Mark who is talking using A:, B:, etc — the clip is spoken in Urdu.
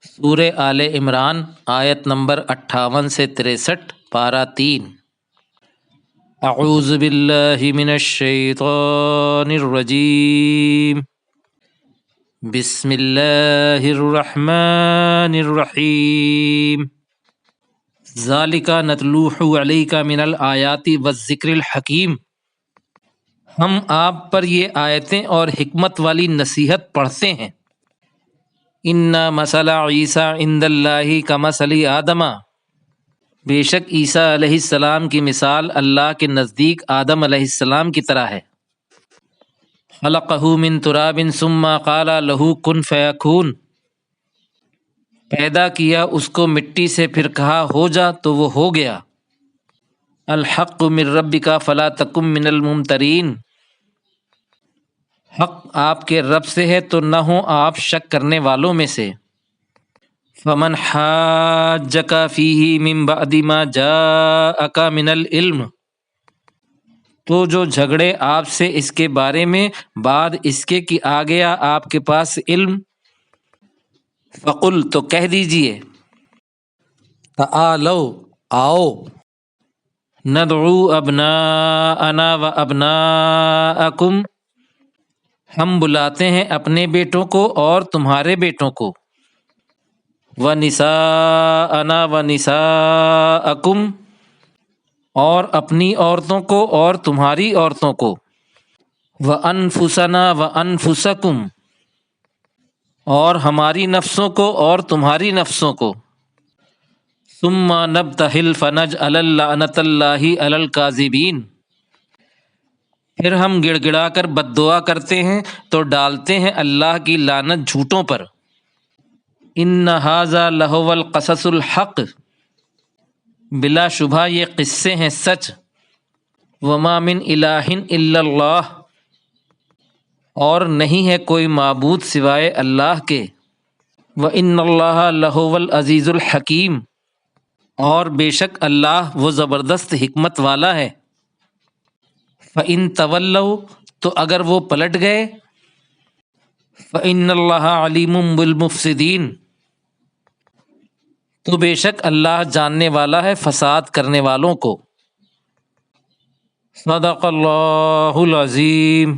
A: سورہ آل عمران آیت نمبر 58 سے 63، پارہ 3۔ اعوذ باللہ من الشیطان الرجیم، بسم اللہ الرحمن الرحیم۔ ذالک نتلوہ علیک من الآیات والذکر الحکیم۔ ہم آپ پر یہ آیتیں اور حکمت والی نصیحت پڑھتے ہیں۔ ان مثل عیسیٰ عند اللہ کمثل آدم، بے شک عیسیٰ علیہ السلام کی مثال اللہ کے نزدیک آدم علیہ السلام کی طرح ہے۔ خلقہ من تراب ثم قال له کن فیکون، پیدا کیا اس کو مٹی سے پھر کہا ہو جا تو وہ ہو گیا۔ الحق من ربک فلا تکن من الممترین، حق آپ کے رب سے ہے تو نہ ہو آپ شک کرنے والوں میں سے۔ فمن حاجک فیہ من بعد ما جاءک من العلم، تو جو جھگڑے آپ سے اس کے بارے میں بعد اس کے کہ آ گیا آپ کے پاس علم، فقل تو کہہ دیجئے، تعالوا آؤ، ندعو ابناءنا و ابناءکم، ہم بلاتے ہیں اپنے بیٹوں کو اور تمہارے بیٹوں کو، وَنِسَاءَنَا وَنِسَاءَکُمْ، اور اپنی عورتوں کو اور تمہاری عورتوں کو، وَأَنفُسَنَا وَأَنفُسَکُمْ، اور ہماری نفسوں کو اور تمہاری نفسوں کو، ثُمَّ نَبْتَهِلْ فَنَجْعَلَ لَعْنَةَ اللَّهِ عَلَى الْكَاذِبِينَ، پھر ہم گڑ گڑا کر بد دعا کرتے ہیں تو ڈالتے ہیں اللہ کی لعنت جھوٹوں پر۔ ان ھذا لہو القصص الحق، بلا شبہ یہ قصے ہیں سچ۔ وما من الہ الا اللہ، اور نہیں ہے کوئی معبود سوائے اللہ کے۔ وان اللہ لہو العزیز الحکیم، اور بے شک اللہ وہ زبردست حکمت والا ہے۔ فَإِن تَوَلَّوْا، تو اگر وہ پلٹ گئے، فَإِنَّ اللَّهَ عَلِيمٌ بِالْمُفْسِدِينَ، تو بے شک اللہ جاننے والا ہے فساد کرنے والوں کو۔ صدق اللہ العظیم۔